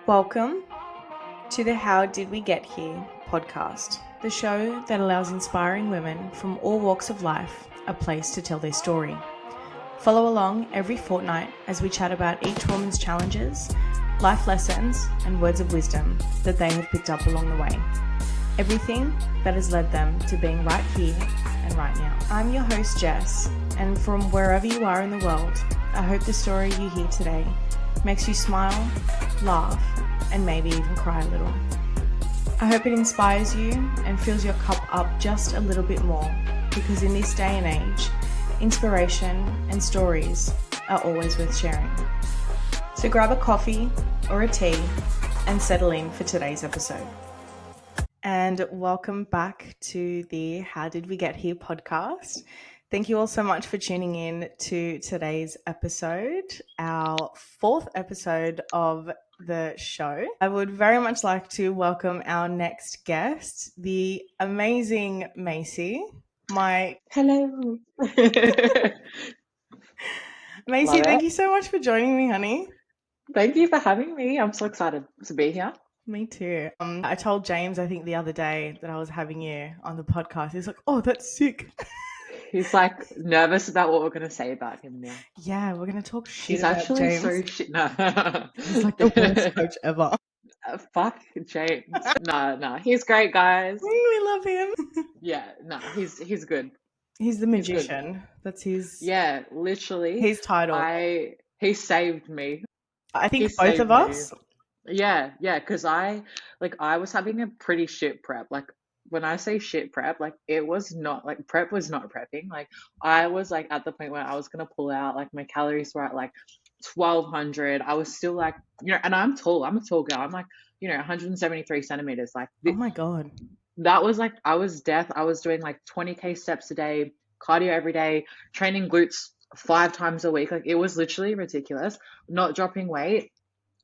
Welcome to the How Did We Get Here podcast, the show that allows inspiring women from all walks of life a place to tell their story. Follow along every fortnight as we chat about each woman's challenges, life lessons, and words of wisdom that they have picked up along the way. Everything that has led them to being right here and right now. I'm your host, Jess, and from wherever you are in the world, I hope the story you hear today makes you smile, laugh, and maybe even cry a little. I hope it inspires you and fills your cup up just a little bit more, because in this day and age, inspiration and stories are always worth sharing. So grab a coffee or a tea and settle in for today's episode. And welcome back to the How Did We Get Here podcast. Thank you all so much for tuning in to today's episode, our fourth episode of the show. I would very much like to welcome our next guest, the amazing Macie. Hello. Macie, thank you so much for joining me, honey. Thank you for having me. I'm so excited to be here. Me too. I told James, I think the other day, that I was having you on the podcast. He's like, "Oh, that's sick." He's like nervous about what we're going to say about him now. Yeah, we're going to talk shit He's about actually James. so shit. No. He's like the worst coach ever. Fuck James. No. He's great, guys. We love him. Yeah, no, he's good. He's the magician. That's his. Yeah, literally. His title. He saved me. I think both of us. Yeah, because I was having a pretty shit prep. Like, when I say shit prep, like, it was not like prep was not prepping. Like, I was like at the point where I was gonna pull out. Like, my calories were at like 1200. I was still like, and I'm tall. I'm a tall girl. I'm like, 173 centimeters. Like, oh my god, that was like, I was death. I was doing like 20K steps a day, cardio every day, training glutes 5 times a week. Like, it was literally ridiculous. Not dropping weight.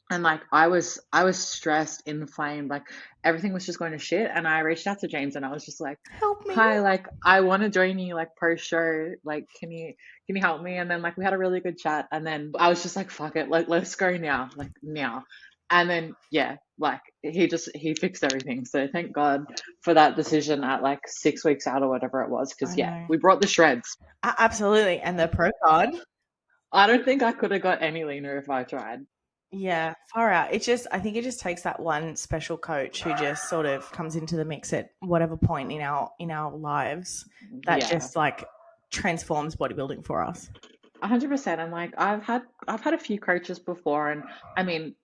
And like, I was stressed, inflamed, like everything was just going to shit. And I reached out to James and I was just like, help me. Hi, like, I want to join you like post show. Like, can you help me? And then like, we had a really good chat. And then I was just like, fuck it. Like, let's go now, like now. And then, yeah, like he fixed everything. So thank God for that decision at like 6 weeks out or whatever it was. Cause yeah, we brought the shreds. Absolutely. And the pro card. I don't think I could have got any leaner if I tried. Yeah, far out. I think it just takes that one special coach who just sort of comes into the mix at whatever point in our lives that just like transforms bodybuilding for us. 100%. And like, I've had a few coaches before, and I mean,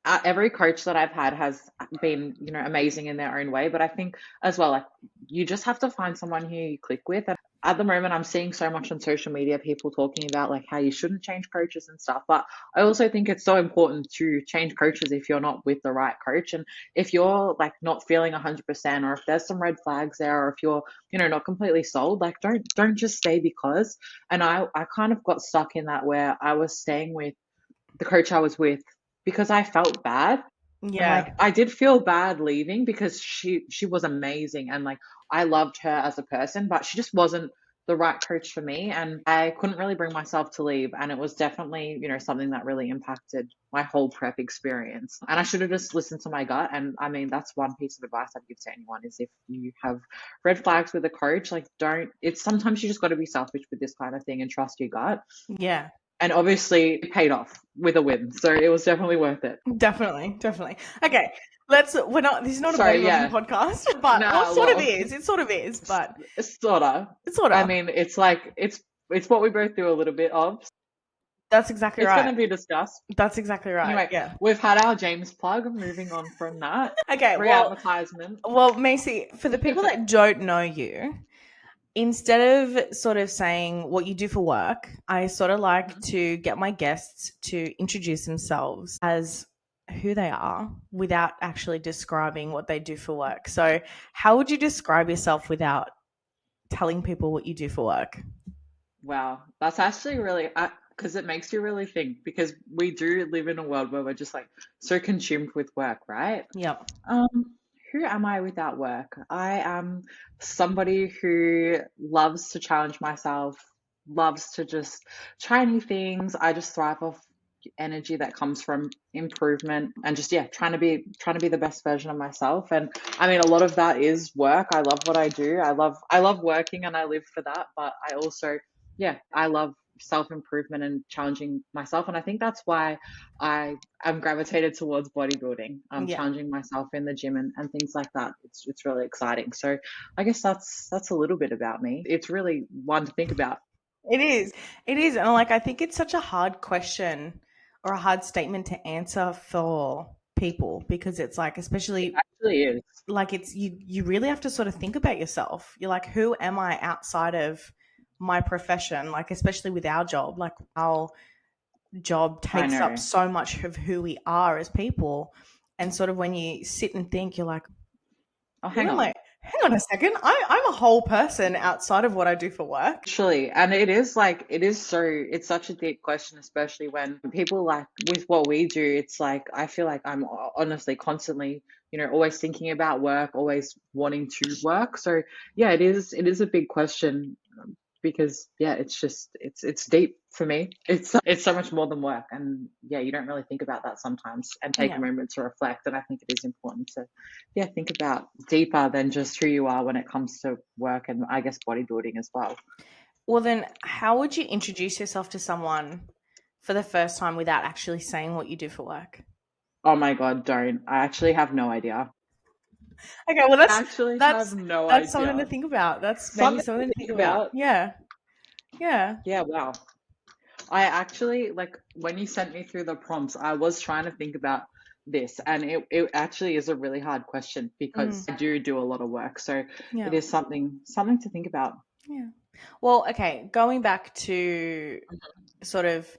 every coach that I've had has been, amazing in their own way. But I think as well, like, you just have to find someone who you click with. And at the moment, I'm seeing so much on social media, people talking about like how you shouldn't change coaches and stuff. But I also think it's so important to change coaches if you're not with the right coach. And if you're like not feeling 100%, or if there's some red flags there, or if you're, not completely sold, like don't just stay because. And I kind of got stuck in that, where I was staying with the coach I was with because I felt bad. Yeah. And, like, I did feel bad leaving because she was amazing, and like I loved her as a person, but she just wasn't the right coach for me, and I couldn't really bring myself to leave. And it was definitely, something that really impacted my whole prep experience. And I should have just listened to my gut. And I mean, that's one piece of advice I'd give to anyone, is if you have red flags with a coach, like sometimes you just got to be selfish with this kind of thing and trust your gut. Yeah. And obviously it paid off with a win. So it was definitely worth it. Definitely. Okay. This is not a bodybuilding podcast, but it sort of is, but it's sort of. I mean, it's like, it's what we both do a little bit of. That's exactly right. It's going to be discussed. That's exactly right. Anyway, yeah. We've had our James plug. Moving on from that. Okay. Advertisement. Well, Macie, for the people that don't know you, instead of sort of saying what you do for work, I sort of like to get my guests to introduce themselves as who they are without actually describing what they do for work. So how would you describe yourself without telling people what you do for work? Wow. That's actually really, because it makes you really think, because we do live in a world where we're just like so consumed with work, right? Yep. Who am I without work? I am somebody who loves to challenge myself, loves to just try new things. I just thrive off, energy that comes from improvement and just, yeah, trying to be the best version of myself. And I mean, a lot of that is work. I love what I do. I love working and I live for that. But I also, yeah, I love self improvement and challenging myself. And I think that's why I am gravitated towards bodybuilding, Yeah. challenging myself in the gym and things like that. It's really exciting. So I guess that's a little bit about me. It's really one to think about. It is. It is. And like I think it's such a hard question or a hard statement to answer for people because it's like It especially actually is. like it's you really have to sort of think about yourself. You're like, who am I outside of my profession? Like especially with our job, like our job I takes up know. so much of who we are as people. And sort of when you sit and think, you're like, Oh, who hang am I? on. Hang on a second. I'm a whole person outside of what I do for work. Actually, and it is like it's such a deep question, especially when people like with what we do, it's like I feel like I'm honestly constantly, always thinking about work, always wanting to work. So yeah, it is a big question because yeah, it's just it's deep for me. It's so much more than work, and yeah, you don't really think about that sometimes and take a Yeah. moment to reflect. And I think it is important to yeah think about deeper than just who you are when it comes to work and I guess bodybuilding as well. Well, then, how would you introduce yourself to someone for the first time without actually saying what you do for work? Oh my God, don't. I actually have no idea. Okay, well, I actually have that's no that's something to idea. think about. That's maybe Something to something to think think about. about. Yeah, yeah. Yeah, wow. I actually, like, when you sent me through the prompts, I was trying to think about this, and it actually is a really hard question because Mm, I do a lot of work. So it yeah, is something to think about. yeah. Well, okay, going back to sort of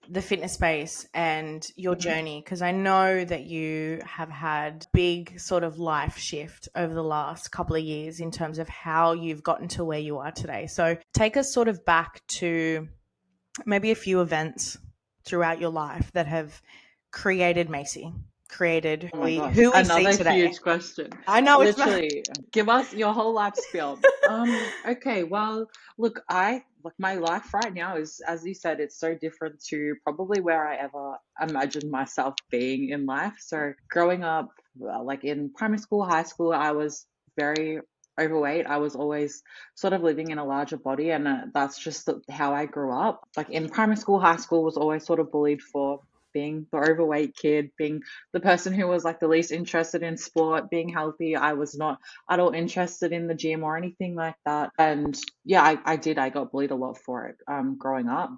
the fitness space and your Mhm. journey, because I know that you have had big sort of life shift over the last couple of years in terms of how you've gotten to where you are today. So take us sort of back to maybe a few events throughout your life that have created Macie, created Oh my gosh, who we see another today. huge question. I know it's not. Literally, give us your whole life spiel. Okay, well, look, I like my life right now is, as you said, it's so different to probably where I ever imagined myself being in life. So growing up, well, like in primary school, high school, I was very overweight. I was always sort of living in a larger body, and that's just how I grew up. Like in primary school, high school, was always sort of bullied for being the overweight kid, being the person who was like the least interested in sport, being healthy. I was not at all interested in the gym or anything like that. And yeah, I got bullied a lot for it growing up.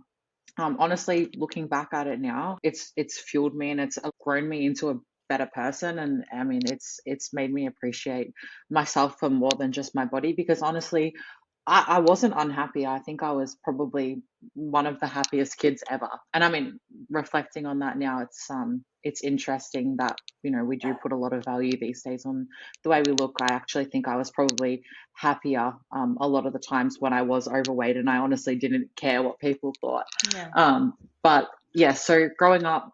Honestly, looking back at it now, it's fueled me and it's grown me into a better person. And I mean, it's made me appreciate myself for more than just my body because honestly, I wasn't unhappy. I think I was probably one of the happiest kids ever. And I mean, reflecting on that now, it's interesting that, we do put a lot of value these days on the way we look. I actually think I was probably happier a lot of the times when I was overweight and I honestly didn't care what people thought. Yeah. But yeah, so growing up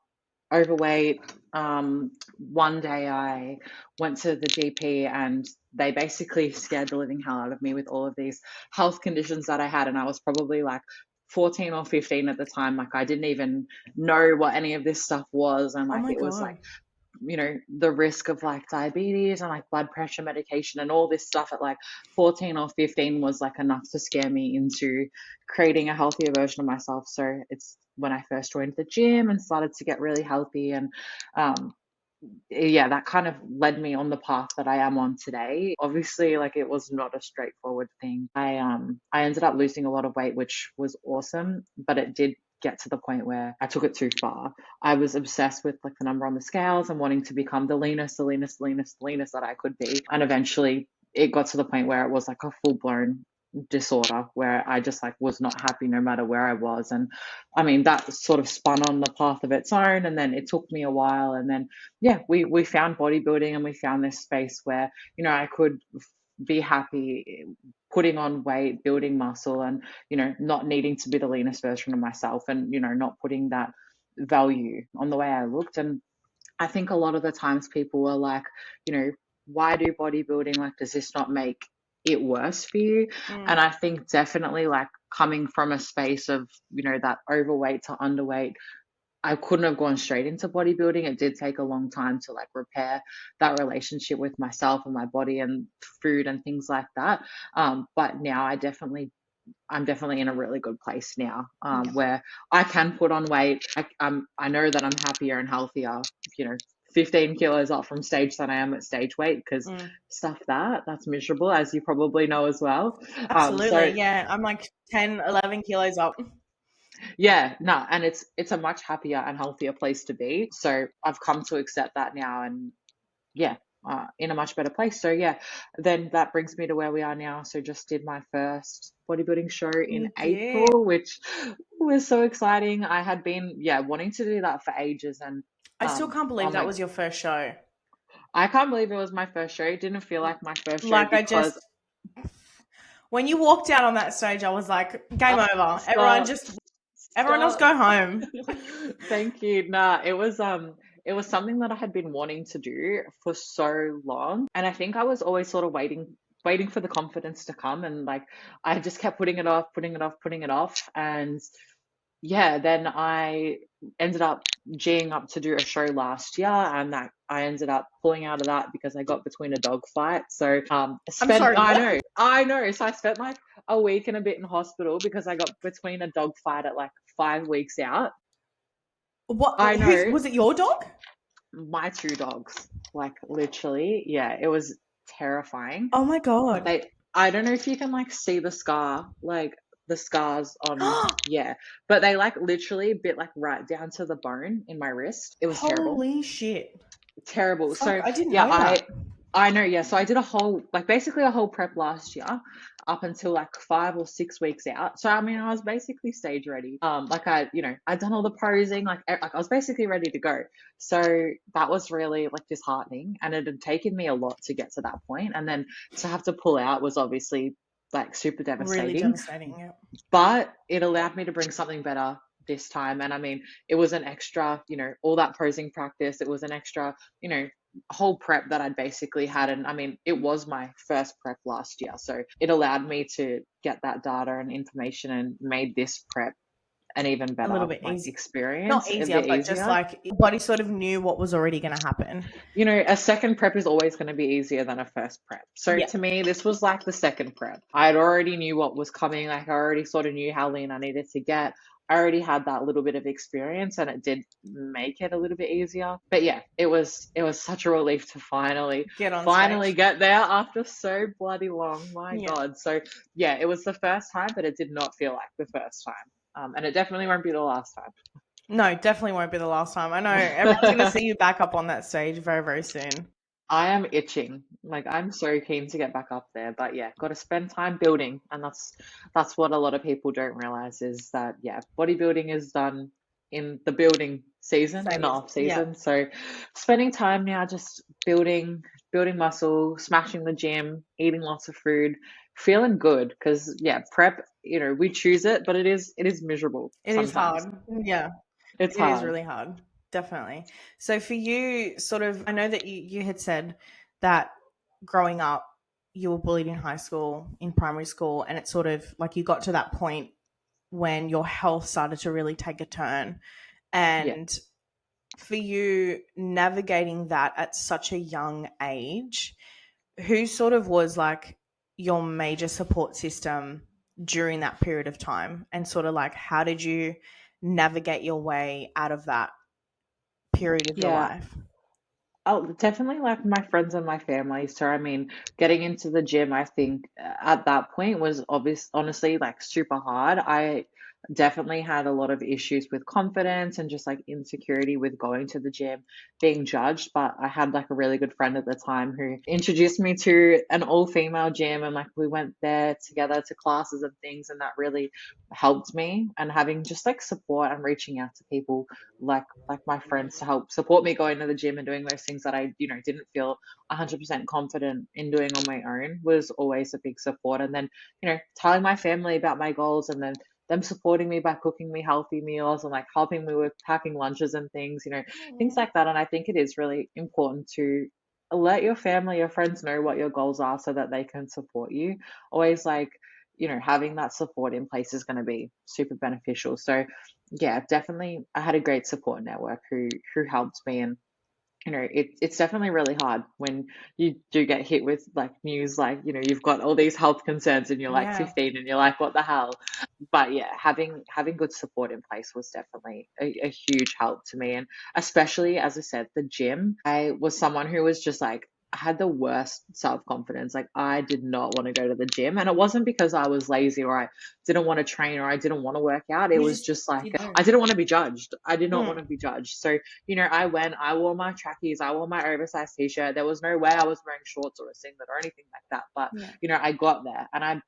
overweight, one day I went to the GP and they basically scared the living hell out of me with all of these health conditions that I had. And I was probably like 14 or 15 at the time. Like I didn't even know what any of this stuff was. And Oh like my it was like, god. the risk of like diabetes and like blood pressure medication and all this stuff at like 14 or 15 was like enough to scare me into creating a healthier version of myself. So it's when I first joined the gym and started to get really healthy and um, yeah, that kind of led me on the path that I am on today. Obviously, like it was not a straightforward thing. I ended up losing a lot of weight, which was awesome, but it did get to the point where I took it too far. I was obsessed with like the number on the scales and wanting to become the leanest, the leanest, the leanest, the leanest that I could be. And eventually it got to the point where it was like a full blown disorder where I just like was not happy no matter where I was. And I mean that sort of spun on the path of its own and then it took me a while and then yeah, we found bodybuilding and we found this space where, I could be happy putting on weight, building muscle, and, not needing to be the leanest version of myself and, not putting that value on the way I looked. And I think a lot of the times people are like, you know, why do bodybuilding? Like, does this not make it worse for you? And Mm, I think definitely like coming from a space of, that overweight to underweight I couldn't have gone straight into bodybuilding. It did take a long time to like repair that relationship with myself and my body and food and things like that. But now I'm definitely in a really good place now, Yeah. where I can put on weight. I know that I'm happier and healthier, you know, 15 kilos up from stage than I am at stage weight, because Mm. stuff that's miserable, as you probably know as well. Absolutely. So Yeah. I'm like 10, 11 kilos up. yeah, no, and it's a much happier and healthier place to be. So I've come to accept that now, and yeah, in a much better place. So yeah, then that brings me to where we are now. So just did my first bodybuilding show in You did. April, which was so exciting. I had been, yeah, wanting to do that for ages, and I still can't believe oh that my, was your first show. I can't believe it was my first show. It didn't feel like my first show Like, I because just, when you walked out on that stage, I was like, game oh, over. stop, Everyone else stop. go home. Thank you. Nah, it was something that I had been wanting to do for so long. And I think I was always sort of waiting for the confidence to come, and like I just kept putting it off, putting it off, putting it off. And yeah, then I ended up geeing up to do a show last year, and that I ended up pulling out of that because I got between a dog fight. So I'm spent sorry, what? I know. So I spent like a week and a bit in hospital because I got between a dog fight at like 5 weeks out. What? I Who's know, was it? Your dog? my two dogs, like literally, yeah, it was terrifying. Oh my god. They, I don't know if you can like see the scar, like the scars on, yeah, but they like literally bit like right down to the bone in my wrist. It was terrible. Holy shit. Terrible. Fuck, So I didn't yeah, know that. I know, yeah. So I did a whole like basically a whole prep last year up until like 5 or 6 weeks out. So I mean I was basically stage ready. Like I'd done all the posing, like I was basically ready to go. So that was really like disheartening, and it had taken me a lot to get to that point. And then to have to pull out was obviously like super Really devastating, devastating. Yeah. but it allowed me to bring something better this time. And I mean, it was an extra, all that posing practice. It was an extra, whole prep that I'd basically had. And I mean, it was my first prep last year. So it allowed me to get that data and information and made this prep an even A little better bit like easy. Not experience, a easier, bit but just easier. like your body sort of knew what was already going to happen. A second prep is always going to be easier than a first prep. So Yeah. to me, this was like the second prep. I had already knew what was coming. Like I already sort of knew how lean I needed to get. I already had that little bit of experience, and it did make it a little bit easier. But yeah, it was such a relief to Get on finally stage. get there after so bloody long. My Yeah. God. So yeah, it was the first time, but it did not feel like the first time. And it definitely won't be the last No, definitely won't be the last time. I know everyone's going to time. see you back up on that stage very, very soon. I am itching. Like I'm so keen to get back up there, but yeah, got to spend time building, and that's what a lot of people don't realize is that yeah, bodybuilding is done in the building season, in the Phase. off Yeah. season. So spending time now just building muscle, smashing the gym, eating lots of food, feeling good because yeah, prep, we choose it, but it is miserable It is sometimes. hard. Yeah. It's It is hard. really hard. Definitely. So for you, sort of, I know that you had said that growing up, you were bullied in high school, in primary school, and it's sort of like you got to that point when your health started to really take a turn. Yeah. And for you, navigating that at such a young age, who sort of was like your major support system during that period of time? And sort of like, how did you navigate your way out of that period of your Yeah. life? Oh, definitely like my friends and my family. So, I mean, getting into the gym, I think at that point was honestly, like super hard. I definitely had a lot of issues with confidence and just like insecurity with going to the gym, being judged. But I had like a really good friend at the time who introduced me to an all-female gym, and like we went there together to classes and things, and that really helped me. And having just like support and reaching out to people like my friends to help support me going to the gym and doing those things that I didn't feel 100% confident in doing on my own was always a big support. And then telling my family about my goals, and then them supporting me by cooking me healthy meals and like helping me with packing lunches and things, things like that. And I think it is really important to let your family, your friends know what your goals are so that they can support you. Always like having that support in place is going to be super beneficial. So yeah, definitely I had a great support network who helped me. And it's definitely really hard when you do get hit with like news, like, you've got all these health concerns and you're like Yeah. 15 and you're like, what the hell? But yeah, having good support in place was definitely a huge help to me. And especially, as I said, the gym, I was someone who was just like, I had the worst self-confidence. Like, I did not want to go to the gym. And it wasn't because I was lazy or I didn't want to train or I didn't want to work out. It You was just just like, didn't I know. didn't want to be judged. I did not want Mm. to be judged. So, I wore my trackies, I wore my oversized t-shirt. There was no way I was wearing shorts or a singlet or anything like that. But, Yeah. I got there and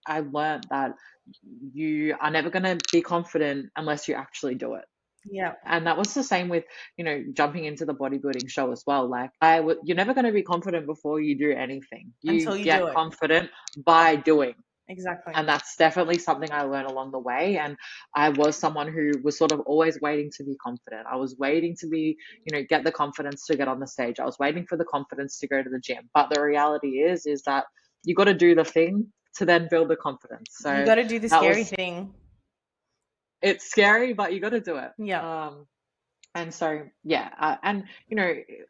I learned that you are never going to be confident unless you actually do it. Yeah. And that was the same with, jumping into the bodybuilding show as well. Like, you're never going to be confident before you do anything. You Until you do get it. confident by doing. Exactly. And that's definitely something I learned along the way. And I was someone who was sort of always waiting to be confident. I was waiting to be, get the confidence to get on the stage. I was waiting for the confidence to go to the gym. But the reality is that you got to do the thing to then build the confidence. You So got to do the that scary was, thing. it's scary, but you got to do it. Yeah. And so, yeah, and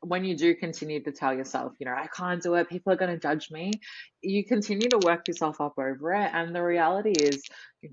when you do continue to tell yourself, I can't do it, people are going to judge me, you continue to work yourself up over it. And the reality is,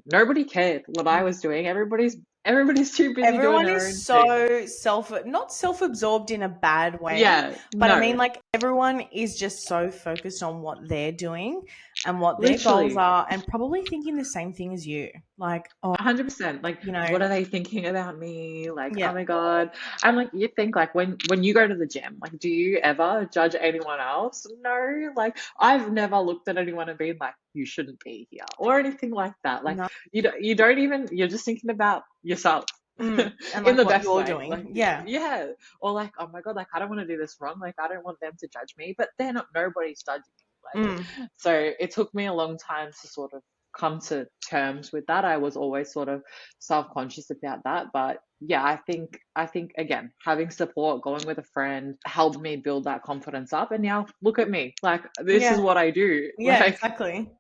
nobody cared what I was doing. Everybody's too busy doing Everyone their is own thing. so not self-absorbed in a bad way, Yeah, but I mean, no, like, everyone is just so focused on what they're doing and what their goals literally. are, and probably thinking the same thing as you. Like, oh, 100%. Like, you know, what are they thinking about me? Like, oh yeah, my God. I'm like, you think like when you go to the gym, like, do you ever judge anyone else? No. Like, I've never looked at anyone and been like, you shouldn't be here or anything like that. Like, no, you don't even, you're just thinking about yourself and in like the what best you're way. Like, doing. Yeah. yeah. Or like, oh my God, like, I don't want to do this wrong. Like, I don't want them to judge me, but they're not, nobody's judging me. Like, Mm. so it took me a long time to sort of come to terms with that. I was always sort of self-conscious about that. But yeah, I think again, having support, going with a friend helped me build that confidence up. And now look at me. Like, this Yeah. is what I do. Yeah, Like, exactly.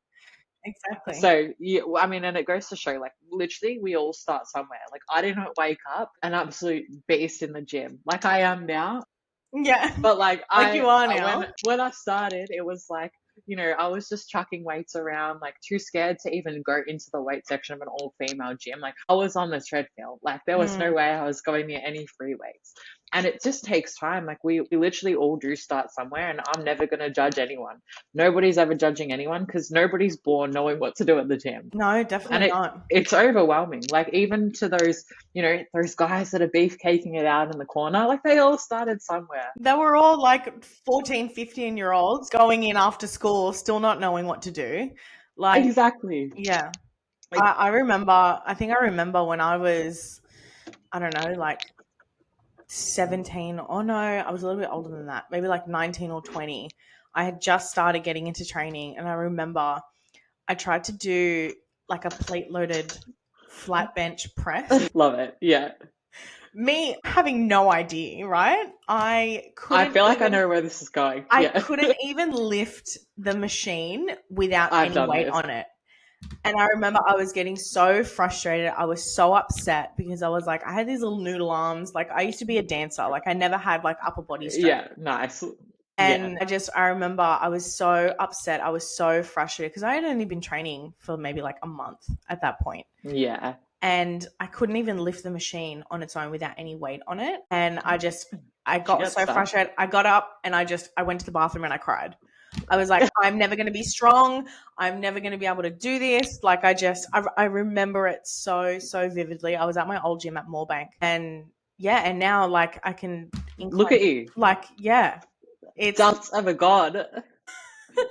Exactly. so yeah, I mean, and it goes to show, like, literally we all start somewhere. Like, I didn't wake up an absolute beast in the gym like I am now. Yeah. But like, Like you are when now. I started, it was like, I was just chucking weights around, like, too scared to even go into the weight section of an all female gym. Like, I was on the treadmill. Like, there was no Mm. way I was going near any free weights. And it just takes time. Like, we literally all do start somewhere, and I'm never gonna judge anyone. Nobody's ever judging anyone because nobody's born knowing what to do at the gym. No, And definitely not. it's overwhelming. Like, even to those guys that are beefcaking it out in the corner, like, they all started somewhere. They were all like 14, 15-year-olds going in after school, still not knowing what to do. Like, Exactly. yeah. Like, I think I remember when I was, I don't know, like 17. Oh no, I was a little bit older than that, maybe like 19 or 20. I had just started getting into training, and I remember I tried to do like a plate loaded flat bench press. love it. Yeah. Me having no idea, right? I feel like I know where this is going. I Yeah. couldn't even lift the machine without I've any done weight this. on it. And I remember I was getting so frustrated. I was so upset because I was like, I had these little noodle arms. Like, I used to be a dancer. Like, I never had like upper body strength. Yeah. Nice. Yeah. And I remember I was so upset. I was so frustrated because I had only been training for maybe like a month at that point. Yeah. And I couldn't even lift the machine on its own without any weight on it. And I Did you got get so stuck? frustrated. I got up and I went to the bathroom and I cried. I was like, I'm never going to be strong. I'm never going to be able to do this. Like, I remember it so, so vividly. I was at my old gym at Moorbank, and yeah, and now like I can Look incline, at you. like, yeah, it's, Delts of a god.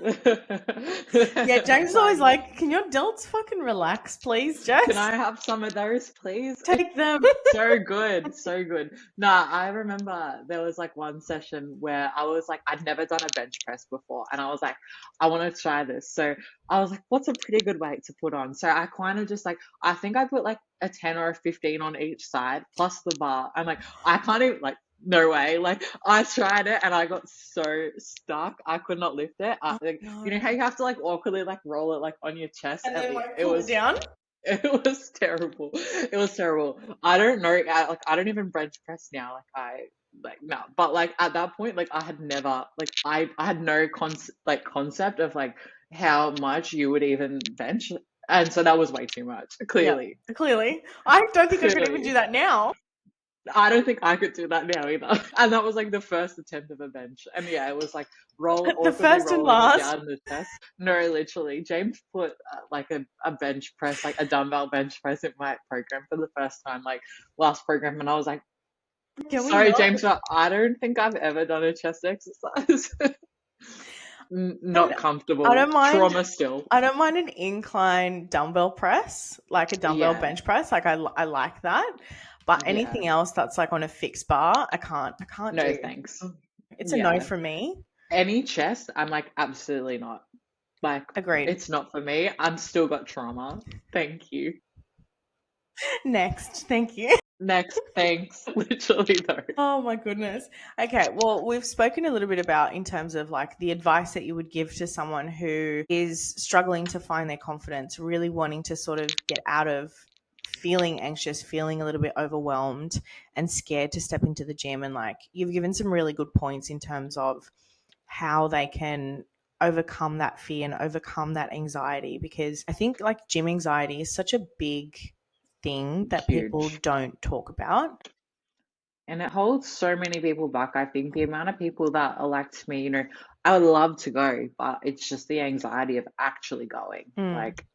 yeah, James is always Like, like, can your delts fucking relax, please, can Jess? I have some of those, please? Take them. So good, so good. Nah, I remember there was like one session where I was like, I'd never done a bench press before, and I was like, I want to try this. So I was like, what's a pretty good weight to put on? So I kind of just like, I think I put like a 10 or a 15 on each side plus the bar. I'm like, I can't even, like, no way. Like, I tried it and I got so stuck. I could not lift it. Oh, Like, no. you know how you have to like awkwardly like roll it like on your chest, And and then like it pull it was down. It was terrible. It was terrible. I don't know. I don't even bench press now. No. But like at that point, like I had never like I had no concept of like how much you would even bench, and so that was way too much. Yeah, Clearly, clearly. I don't think I could even do clearly. that now. I don't think I could do that now either. And that was like the first attempt of a bench. And yeah, it was like The awkwardly first and rolling it last. down the chest. No, literally. James put like a bench press, like a dumbbell bench press in my program for the first time, like last program. And I was like, Can we sorry, not? James, but I don't think I've ever done a chest exercise. And Not I comfortable. don't mind. Trauma still. I don't mind an incline dumbbell press, like a dumbbell Yeah. bench press. Like I like that. But Yeah. anything else that's like on a fixed bar, I can't. I can't No, do. thanks. It's a no Yeah. from me. Any chest, I'm like, absolutely not. Like, Agreed. it's not for me. I'm still got trauma. Thank you. Next, thank you. Next, thanks. Literally though. Oh my goodness. Okay, well, we've spoken a little bit about in terms of like the advice that you would give to someone who is struggling to find their confidence, really wanting to sort of get out of feeling anxious, feeling a little bit overwhelmed and scared to step into the gym. And like you've given some really good points in terms of how they can overcome that fear and overcome that anxiety, because I think like gym anxiety is such a big thing that people Huge. don't talk about. And it holds so many people back. I think the amount of people that elect me, I would love to go, but it's just the anxiety of actually going. Mm. Like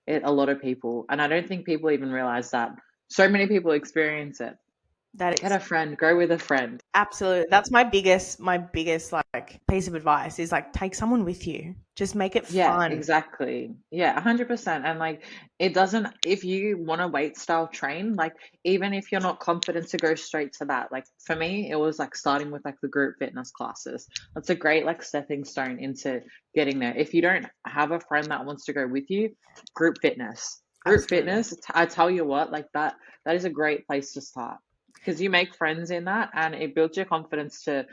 a lot of people, and I don't think people even realize that so many people experience it. That Get is a friend, go with a friend. absolutely, that's my biggest like piece of advice is like take someone with you. Just make it Yeah, fun. exactly. Yeah, 100%. And like, it doesn't, if you want to weight style train, like, even if you're not confident to go straight to that, like, for me, it was like starting with like the group fitness classes. That's a great like stepping stone into getting there. If you don't have a friend that wants to go with you, group fitness. Group Absolutely. fitness, I tell you what, like that is a great place to start. Because you make friends in that and it builds your confidence to,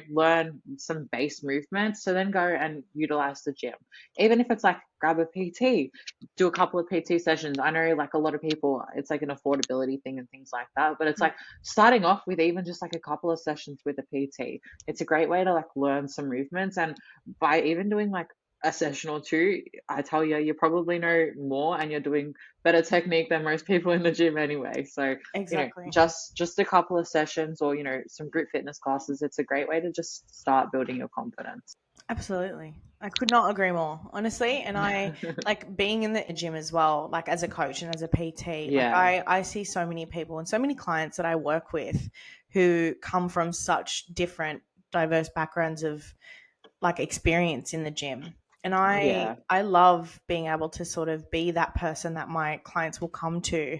learn some base movements to then go and utilize the gym. Even if it's like grab a PT, do a couple of PT sessions. I know like a lot of people, it's like an affordability thing and things like that, but it's Yeah. like starting off with even just like a couple of sessions with a PT. It's a great way to like learn some movements. And by even doing like a session or two, I tell you, you probably know more and you're doing better technique than most people in the gym anyway. So, Exactly. just a couple of sessions or, some group fitness classes, it's a great way to just start building your confidence. Absolutely. I could not agree more, honestly. And I like being in the gym as well, like as a coach and as a PT. Like Yeah. I see so many people and so many clients that I work with who come from such different, diverse backgrounds of like experience in the gym. And I Yeah. I love being able to sort of be that person that my clients will come to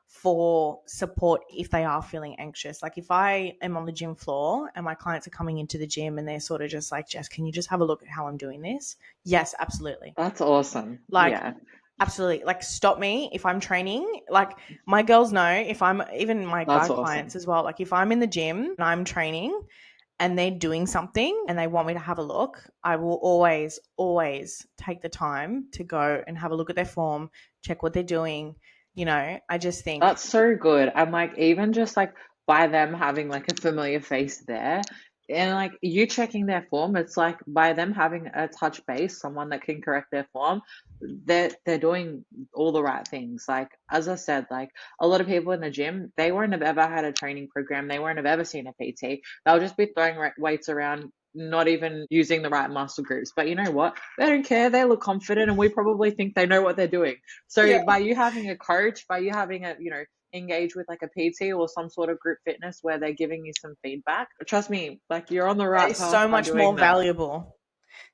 for support if they are feeling anxious. Like if I am on the gym floor and my clients are coming into the gym and they're sort of just like, Jess, can you just have a look at how I'm doing this? Yes, absolutely. That's awesome. Like Yeah. absolutely. Like stop me if I'm training. Like my girls know if I'm even my That's guy clients awesome. as well. Like if I'm in the gym and I'm training and they're doing something and they want me to have a look, I will always, always take the time to go and have a look at their form, check what they're doing. I just think, That's so good. And like even just like by them having like a familiar face there and like you checking their form, it's like by them having a touch base, someone that can correct their form, they're doing all the right things. Like as I said, like a lot of people in the gym, they won't have ever had a training program, they won't have ever seen a PT. They'll just be throwing weights around, not even using the right muscle groups. But you know what? They don't care. They look confident, and we probably think they know what they're doing. yeah, So by you having a coach, by you having engage with like a PT or some sort of group fitness where they're giving you some feedback, trust me, like you're on the that right is path so by much more doing that. valuable.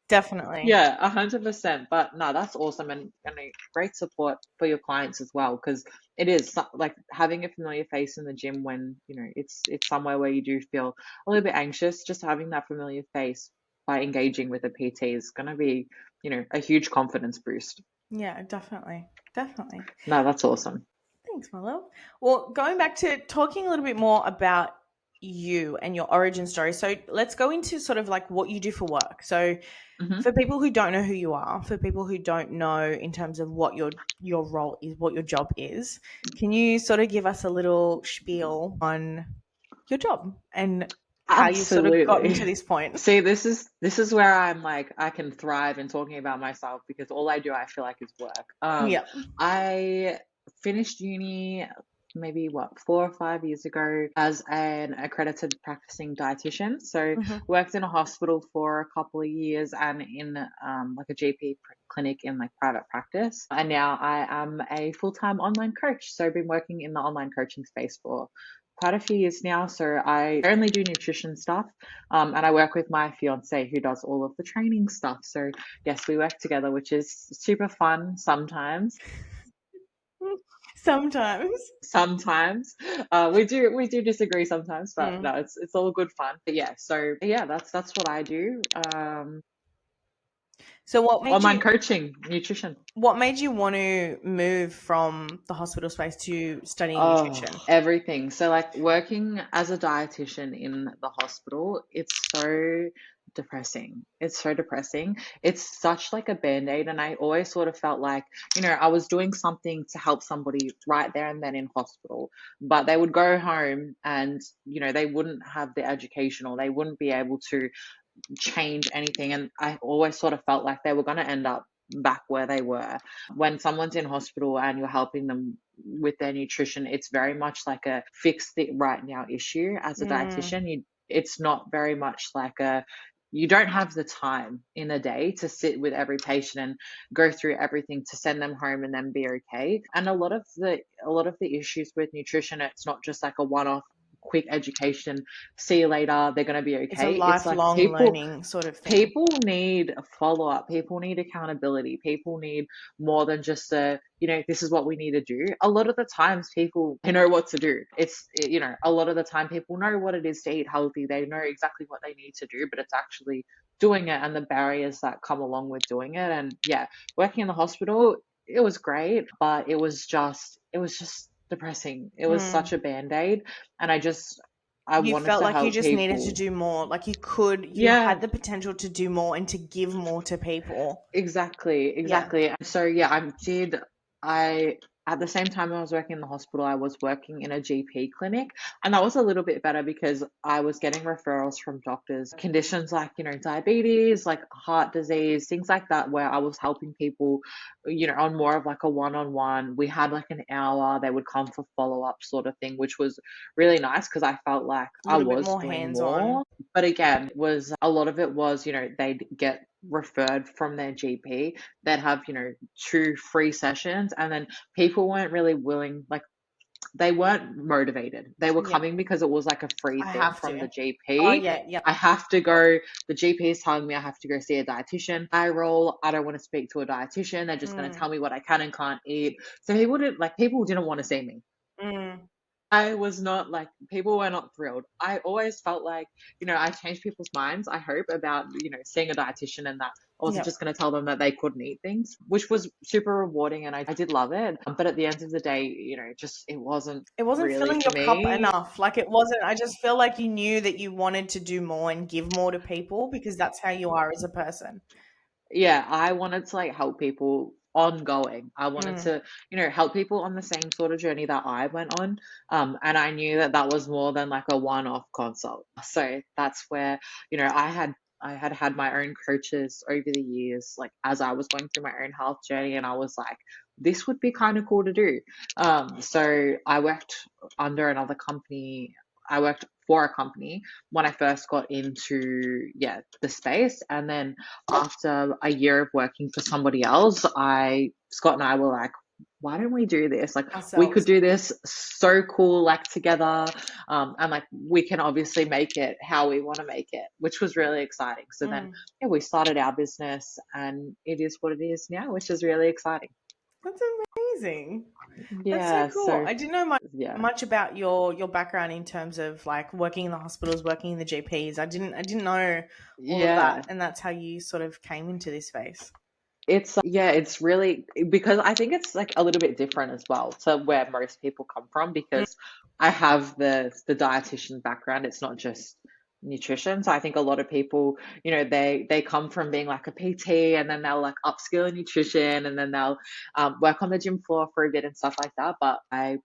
Definitely. Yeah, 100%. But no, that's awesome and a great support for your clients as well because it is like having a familiar face in the gym when it's somewhere where you do feel a little bit anxious. Just having that familiar face by engaging with a PT is going to be a huge confidence boost. Yeah, definitely. Definitely. No, that's awesome. Thanks, my love. Well, going back to talking a little bit more about you and your origin story. So let's go into sort of like what you do for work. So Hmm. for people who don't know who you are, for people who don't know in terms of what your role is, what your job is, can you sort of give us a little spiel on your job and how you've sort of gotten to Absolutely. this point? See, this is where I'm like I can thrive in talking about myself because all I do I feel like is work. Yeah. I finished uni maybe what 4 or 5 years ago as an accredited practicing dietitian. So Hmm. worked in a hospital for a couple of years and in like a GP clinic in like private practice. And now I am a full-time online coach. So I've been working in the online coaching space for quite a few years now. So I only do nutrition stuff, and I work with my fiance who does all of the training stuff. So yes, we work together, which is super fun sometimes. Sometimes. Sometimes we do disagree sometimes, but Mm. no, it's all good fun. But yeah, so yeah, that's what I do. So Online coaching, nutrition. what made you want to move from the hospital space to studying Oh, nutrition? everything. So like working as a dietitian in the hospital, it's so depressing. It's so depressing. It's such like a band-aid. And I always sort of felt like, I was doing something to help somebody right there and then in hospital, but they would go home and, they wouldn't have the education or they wouldn't be able to change anything. And I always sort of felt like they were going to end up back where they were. When someone's in hospital and you're helping them with their nutrition, it's very much like a fix the right now issue. As a Mm, dietitian, it's not very much like you don't have the time in a day to sit with every patient and go through everything to send them home and then be okay. And a lot of the issues with nutrition, it's not just like a one-off quick education, see you later, they're going to be it's a okay. It's like lifelong people learning sort of thing. people need follow up. People need accountability. People need more than just this is what we need to do. A lot of the times people, they know what to do. A lot of the time people know what it is to eat healthy. They know exactly what they need to do, but it's actually doing it and the barriers that come along with doing it. And yeah, working in the hospital, it was great, but it was just depressing. It was Mm. such a band-aid. And I You wanted felt to like you help just needed to people. do more. Like you Yeah. had the potential to do more and to give more to people. Exactly, Yeah. exactly. And so yeah, I at the same time I was working in the hospital, I was working in a GP clinic, and that was a little bit better because I was getting referrals from doctors, conditions like, diabetes, like heart disease, things like that, where I was helping people, on more of like a one-on-one. We had like an hour, they would come for follow-up sort of thing, which was really nice because I felt like A I little bit was more doing hands on. more. But again, it was a lot of it was, they'd get referred from their GP. They'd have, 2 free sessions, and then people weren't really willing, like they weren't motivated. They were Yeah. coming because it was like a free I thing have from the to. Oh GP. yeah, yeah. I have to go, the GP is telling me I have to go see a dietitian. I roll, I don't want to speak to a dietitian. They're just going to Mm, tell me what I can and can't eat. So people didn't want to see me. mm. I was not like, people were not thrilled. I always felt like, I changed people's minds, I hope, about, seeing a dietitian, and that I wasn't Yep. just going to tell them that they couldn't eat things, which was super rewarding. And I did love it. But at the end of the day, just, it wasn't It wasn't really filling for your cup me. enough. Like it wasn't. I just feel like you knew that you wanted to do more and give more to people because that's how you are as a person. Yeah, I wanted to like help people ongoing. I wanted Mm. to, help people on the same sort of journey that I went on. And I knew that that was more than like a one-off consult. So that's where, I had my own coaches over the years, like as I was going through my own health journey, and I was like, this would be kind of cool to do. So I worked under another company. I worked for a company when I first got into, yeah, the space. And then after a year of working for somebody else, Scott and I were like, why don't we do this? Like, we could Ourselves. do this so cool, like together. And like, we can obviously make it how we want to make it, which was really exciting. So then, Mm. yeah, we started our business and it is what it is now, which is really exciting. That's amazing. That's so Yeah. cool. So, I didn't know much yeah. much about your background in terms of like working in the hospitals, working in the GPs. I didn't know all of that, Yeah. and that's how you sort of came into this space. Yeah, it's really because I think it's like a little bit different as well to where most people come from Mm. because I have the dietitian background. It's not just nutrition. So I think a lot of people, they come from being like a PT, and then they'll like upskill in nutrition, and then they'll work on the gym floor for a bit and stuff like that. But I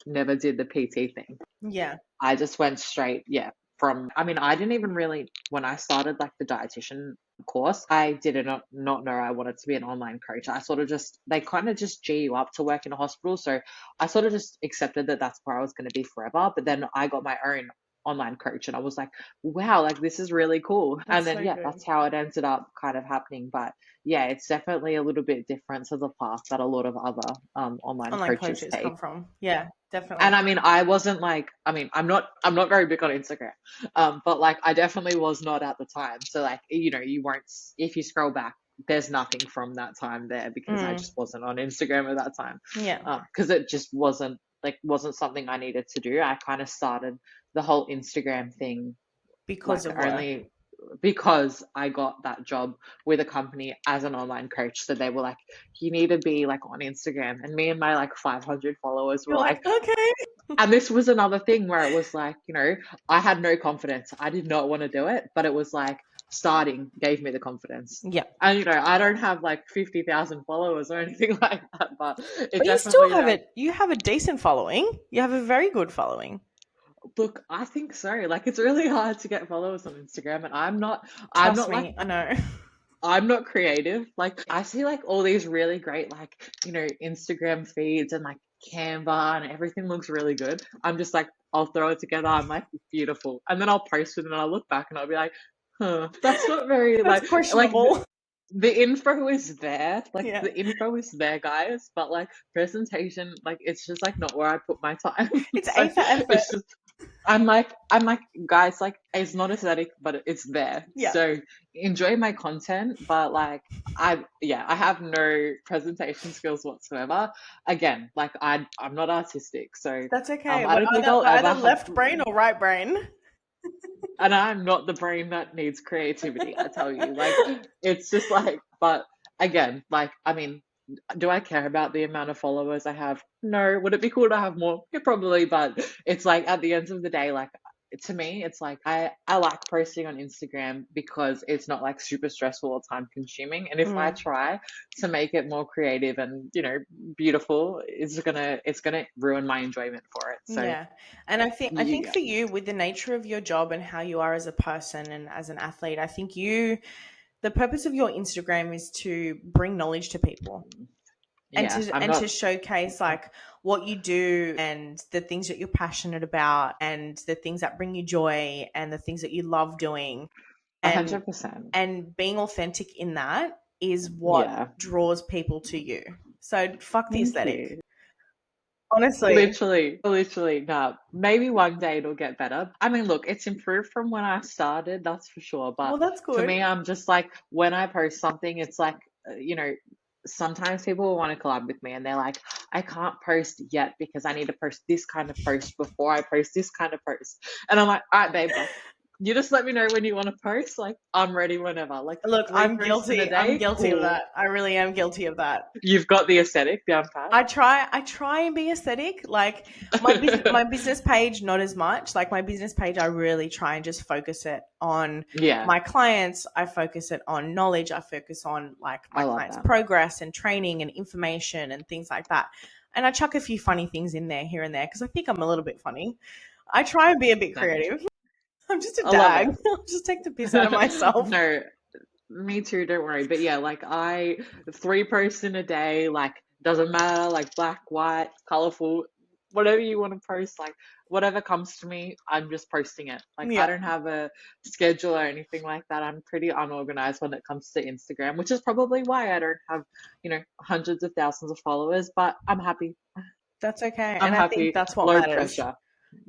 never did the PT thing. Yeah. I just went straight, yeah, I mean, I didn't even really, when I started like the dietitian course, I did not know I wanted to be an online coach. I sort of just, they kind of just G you up to work in a hospital. So I sort of just accepted that that's where I was going to be forever. But then I got my own online coach, and I was like, wow, like this is really cool. And That's then, so yeah, good. that's how it ended up kind of happening. But yeah, it's definitely a little bit different to the path that a lot of other online Online coaches coaches come take. from. Yeah, And definitely. I mean, I wasn't like, I mean, I'm not very big on Instagram, but like, I definitely was not at the time. So like, you won't, if you scroll back, there's nothing from that time there, because I Mm, just wasn't on Instagram at that time. yeah, Because it just wasn't something I needed to do. I kind of started the whole Instagram thing because like of work. only because I got that job with a company as an online coach. So they were like, you need to be like on Instagram. And me and my like 500 followers were You're like, like, okay. and this was another thing where it was like, I had no confidence. I did not want to do it, but it was like starting gave me the confidence. Yeah. And I don't have like 50,000 followers or anything like that, but it But you still definitely have like, it. You have a decent following. You have a very good following. look, I think so. Like it's really hard to get followers on Instagram, and I'm Trust not like me, I know. I'm not creative. Like I see like all these really great like, Instagram feeds and like Canva, and everything looks really good. I'm just like, I'll throw it together. I'm like, beautiful. And then I'll post it, and I'll look back and I'll be like, huh, that's not very That's like questionable. the info is there. Like Yeah. the info is there, guys, but like presentation, like it's just like not where I put my time. It's So A for effort. it's just I'm like, guys, like it's not aesthetic, but it's there. Yeah. So enjoy my content, but like I have no presentation skills whatsoever. Again, like I'm not artistic, so That's okay. I don't think I'll We're either ever have, left brain or right brain. and I'm not the brain that needs creativity, I tell you. Like it's just like, but again, like I mean, do I care about the amount of followers I have? No. Would it be cool to have more? Yeah, probably. But it's like at the end of the day, like to me, it's like I like posting on Instagram because it's not like super stressful or time consuming. And if I Mm, try to make it more creative and beautiful, it's gonna ruin my enjoyment for it. So yeah. And I think yeah, for you, with the nature of your job and how you are as a person and as an athlete, I think the purpose of your Instagram is to bring knowledge to people. and yeah, to I'm and to not showcase like what you do and the things that you're passionate about and the things that bring you joy and the things that you love doing, and 100%. being authentic in that is what Yeah, draws people to you. So fuck the thank aesthetic, you. honestly. Literally, no. Maybe one day it'll get better. I mean, look, it's improved from when I started, that's for sure. But Well, that's for good. me, I'm just like, when I post something, it's like, sometimes people will want to collab with me, and they're like, I can't post yet because I need to post this kind of post before I post this kind of post. And I'm like, all right, babe, like, you just let me know when you want to post. Like, I'm ready whenever. Like, Look, three I'm posts in a guilty. I'm day, guilty of cool. that. I really am guilty of that. You've got the aesthetic down pat. I try and be aesthetic. Like my business page, not as much. Like my business page, I really try and just focus it on Yeah, my clients. I focus it on knowledge. I focus on like I my love clients' that. progress and training and information and things like that. And I chuck a few funny things in there here and there because I think I'm a little bit funny. I try and be a bit No, creative. I'm just a I love dag. it. I'll just take the piss out of myself. No, me too, don't worry. But yeah, like three posts in a day, like doesn't matter, like black, white, colorful, whatever you want to post, like whatever comes to me, I'm just posting it. Like I Yeah. don't have a schedule or anything like that. I'm pretty unorganized when it comes to Instagram, which is probably why I don't have, hundreds of thousands of followers, but I'm happy. That's okay. I'm And I think happy. that's what Low matters. pressure.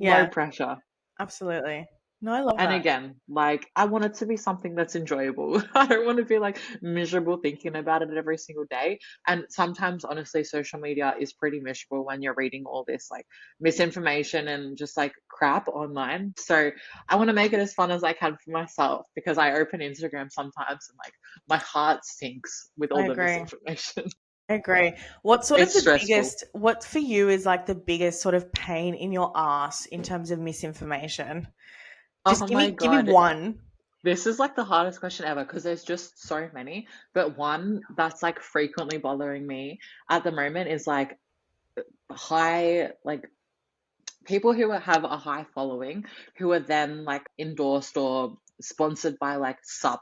Low Yeah, pressure. absolutely. No, I love And that. again, like I want it to be something that's enjoyable. I don't want to be like miserable thinking about it every single day. And sometimes, honestly, social media is pretty miserable when you're reading all this like misinformation and just like crap online. So I want to make it as fun as I can for myself, because I open Instagram sometimes and like my heart sinks with I all the agree. misinformation. I agree. What sort of It's the stressful. biggest, what for you is like the biggest sort of pain in your ass in terms of misinformation? Just Oh my give me God. one. This is like the hardest question ever because there's just so many. But one that's like frequently bothering me at the moment is like like people who have a high following who are then like endorsed or sponsored by like sub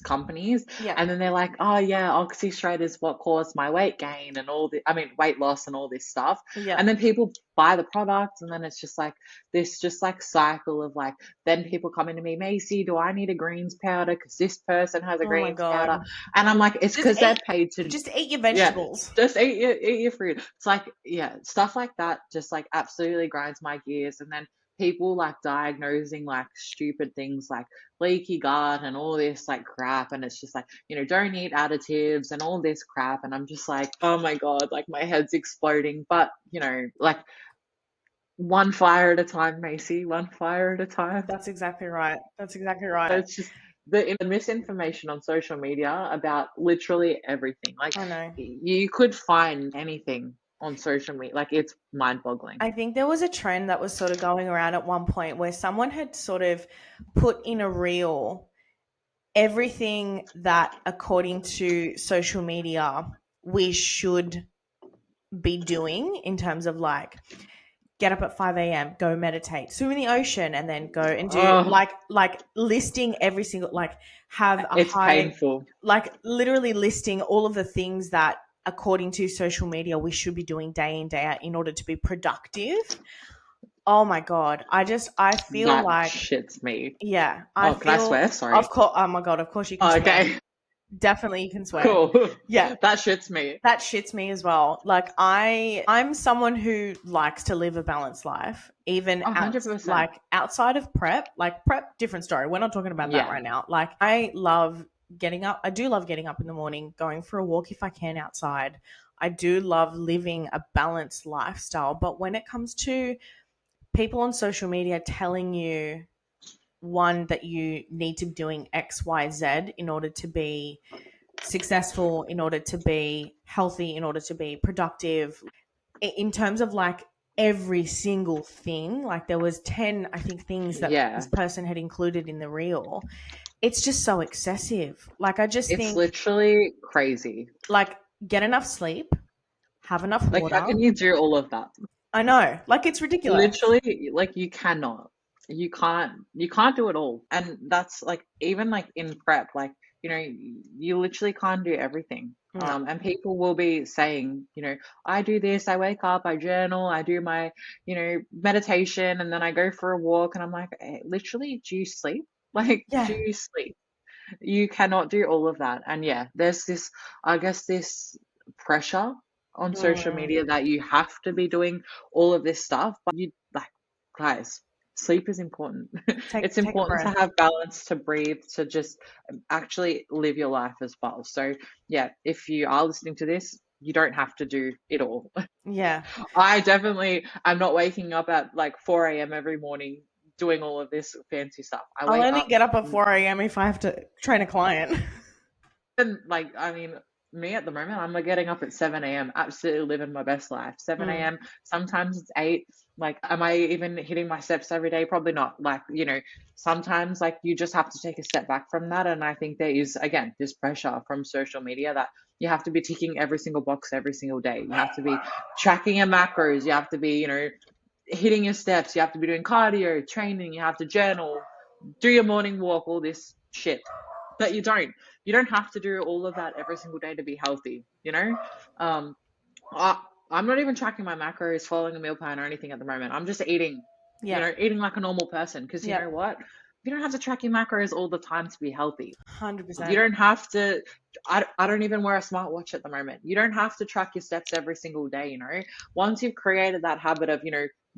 companies, Yeah. and then they're like, oh yeah, oxy straight is what caused my weight gain and all the, I mean, weight loss and all this stuff. Yeah. And then people buy the product, and then it's just like this just like cycle of like, then people come into me, Macie, do I need a greens powder because this person has a Oh my greens powder? God. And I'm like, it's Just because they're eat paid to, just eat your yeah, vegetables. just eat your fruit. It's like, yeah, stuff like that just like absolutely grinds my gears. And then people like diagnosing like stupid things like leaky gut and all this like crap. And it's just like, don't eat additives and all this crap. And I'm just like, oh my God, like my head's exploding. But, like one fire at a time, Macy, one fire at a time. That's exactly right. That's exactly right. It's just the misinformation on social media about literally everything. Like I know. you could find anything on social media. Like it's mind-boggling. I think there was a trend that was sort of going around at one point where someone had sort of put in a reel everything that, according to social media, we should be doing in terms of like get up at 5 a.m., go meditate, swim in the ocean, and then go and do Oh, like listing every single like have a it's high painful. like literally listing all of the things that according to social media we should be doing day in day out in order to be productive. Oh my god. I feel That like shits me. yeah, I Oh, can I feel swear? of Sorry. course oh my god, of course you can Oh, swear. okay. Definitely you can swear. Cool. Yeah, That shits me. that shits me as well. Like I'm someone who likes to live a balanced life, even A out hundred percent. like outside of prep. Like prep, different story. We're not talking about that Yeah. right now. Like I love getting up. I do love getting up in the morning, going for a walk if I can outside. I do love living a balanced lifestyle. But when it comes to people on social media telling you one that you need to be doing X, Y, Z in order to be successful, in order to be healthy, in order to be productive, in terms of like every single thing, like there was 10 I think things that this Yeah. person had included in the reel. It's just so excessive. Like I just It's think literally crazy. like get enough sleep, have enough Like, how water. can you do all of that? I know, like it's ridiculous. Literally, like you cannot. You can't do it all. And that's like even like in prep, like, you literally can't do everything. No. And people will be saying, I do this, I wake up, I journal, I do my, meditation, and then I go for a walk, and I'm like, literally, do you sleep? Like, do Yeah. you sleep? You cannot do all of that. And yeah, there's this, I guess, this pressure on social Mm. media that you have to be doing all of this stuff. But you, like, guys, sleep is important. It's Take a important to breath. have balance, to breathe, to just actually live your life as well. So yeah, if you are listening to this, you don't have to do it all. Yeah, I definitely am not waking up at like 4 a.m. every morning doing all of this fancy stuff. I I'll wake only up. get up at 4 a.m. if I have to train a client. And like, I mean, me at the moment, I'm like getting up at 7 a.m., absolutely living my best life. 7 Mm. a.m., sometimes it's 8. Like, am I even hitting my steps every day? Probably not. Like, sometimes like you just have to take a step back from that. And I think there is, again, this pressure from social media that you have to be ticking every single box every single day. You have to be tracking your macros. You have to be, hitting your steps. You have to be doing cardio, training. You have to journal, do your morning walk, all this shit. But you don't have to do all of that every single day to be healthy. um I'm not even tracking my macros, following a meal plan or anything at the moment. I'm just eating, Yeah. eating like a normal person, because you know Yep. what, you don't have to track your macros all the time to be healthy. You 100%. don't have to. I don't even wear a smartwatch at the moment. You don't have to track your steps every single day. Once you've created that habit of,